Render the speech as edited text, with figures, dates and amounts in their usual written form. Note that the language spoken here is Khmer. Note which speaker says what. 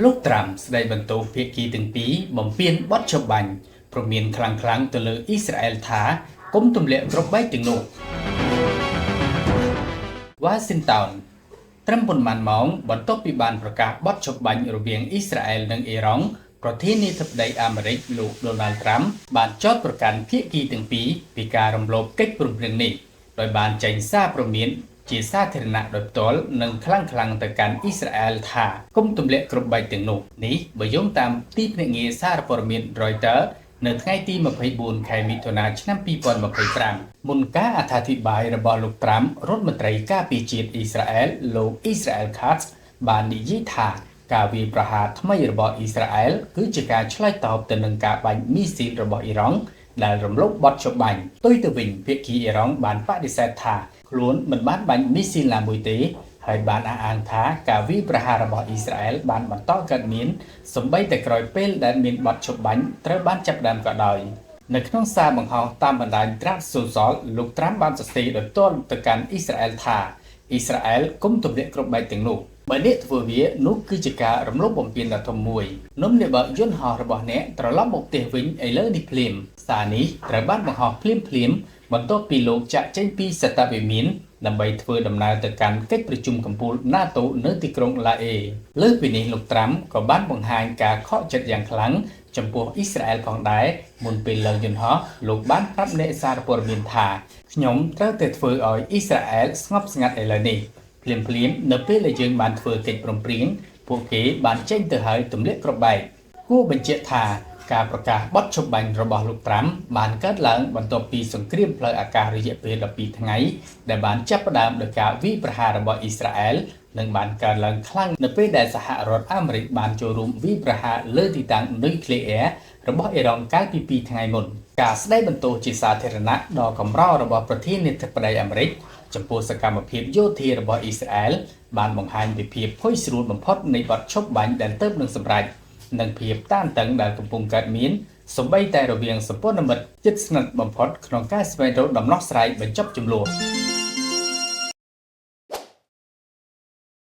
Speaker 1: លោកត្រាំស្ដីបន្ទោសភាគីទាំងពីរបំពេញបទចបាញ់ព្រមមានខ្លាំងៗទៅលើអ៊ីស្រាអែលថាគុំទម្លាក់គ្រាប់បែកទាំងនោះវ៉ាស៊ីនតោនត្រឹមប៉ុន្មានម៉ោងបន្ទាប់ពីបានប្រកាសបទចបាញ់រវាងអ៊ីស្រាអែលនិងអ៊ីរ៉ង់ប្រធានាធិបតីអាមេរិកលោកដូណាល់ត្រាំបានចោទប្រកាន់ភាគីទាំងពីរពីការរំលោភកិច្ចព្រមព្រៀងនេះដោយបានចេញសារព្រមានជាសាធារណៈដោយផ្ទាល់និងខ្លាំងៗទៅកាន់អ៊ីស្រាអែលថាគុំទម្លាក់គ្រាប់បែកទាំងនោះនេះបើយោងតាមទីភ្នាក់ងារសារព័ត៌មាន Reuters នៅថ្ងៃទី24ខែមិថុនាឆ្នាំ2025មុនការអត្ថាធិប្បាយរបស់លោកត្រាំរដ្ឋមន្ត្រីការពារជាតិអ៊ីស្រាអែលលោកអ៊ីស្រាអែលខាតបាននិយាយថាការវាយប្រហារថ្មីរបស់អ៊ីស្រាអែលគឺជាការឆ្លើយតបទៅនឹងការបាញ់មីស៊ីលរបស់អ៊ីរ៉ង់ដែលរំលោភបទចបាញ់ផ្ទុយទៅវិញភាគីអ៊ីរ៉ង់បានបដិសេធថាខ្លួនមិនបានបាញ់មីស៊ីលណាមួយទេហើយបានអះអាងថាការវាយប្រហាររបស់អ៊ីស្រាអែលបានបន្តកើតមានសម្បីតែក្រោយពេលដែលមានបទចបាញ់ត្រូវបានចាប់ផ្ដើមក៏ដោយនៅក្នុងសារបង្ហោះតាមបណ្ដាញ Truth Social លោកត្រាំបានសរសេរដោយផ្ទាល់ទៅកាន់អ៊ីស្រាអែលថាអ៊ីស្រាអែលគុំទម្លាក់គ្រាប់បែកទាំងនោះបើអ្នកធ្វើវានោះគឺជាការរំលោភបំពានដ៏ធំមួយនំអ្នកបើកយន្តហោះរបស់អ្នកត្រឡប់មកផ្ទះវិញឥឡូវនេះភ្លាមសារនេះត្រូវបានបង្ហោះភ្លាមបន្ទាប់ពីលោកចាក់ចេញពីសតវិមានដើម្បីធ្វើដំណើរទៅកាន់កិច្ចប្រជុំកំពូល NATO នៅទីក្រុងឡាអេលើសពីនេះលោកត្រាំក៏បានបង្ហាញការខកចិត្តយ៉ាងខ្លាំងចំពោះអ៊ីស្រាអែលផងដែរមុនពេលឡើងយន្តហោះលោកបានប្រាប់អ្នកសារព័ត៌មានថាខ្ញុំត្រូវតែធ្វើឲ្យអ៊ីស្រាអែលស្ងប់ស្ងាត់ឥឡូវនេះភ្លាមនៅពេលដែលយើងបានធ្វើកិច្ចព្រមព្រៀងពួកគេបានចេញទៅហើយទម្លាក់គ្រាប់បែកគួរបញ្ជាក់ថាការប្រកាសបទចបាញ់របស់លោកត្រាំបានកើតឡើងបន្ទាប់ពីសង្គ្រាមផ្លូវអាកាសរយៈពេល12ថ្ងៃដែលបានចាប់ផ្ដើមដោយការវាយប្រហាររបស់អ៊ីស្រាអែលនិងបានកើតឡើងខ្លាំងនៅពេលដែលសហរដ្ឋអាមេរិកបានចូលរួមវាយប្រហារលើទីតាំងនុយក្លេអ៊ែររបស់អ៊ីរ៉ង់កាលពី2ថ្ងៃមុនការស្ដីបន្ទោសជាសាធារណៈដ៏កម្ររបស់ប្រធានាធិបតីអាមេរិកចំពោះសកម្មភាពយោធារបស់អ៊ីស្រាអែលបានបង្ហាញពីភាពផុយស្រួលបំផុតនៃបទឈប់បាញ់ដែលទើបនឹងសម្រេចនិងភាពតានតឹងដែលកំពុងកើតមានសូម្បីតែរវាងសម្ព័ន្ធមិត្តជិតស្និទ្ធបំផុតក្នុងការស្វែងរកដំណោះស្រាយបញ្ចប់ជម្លោះ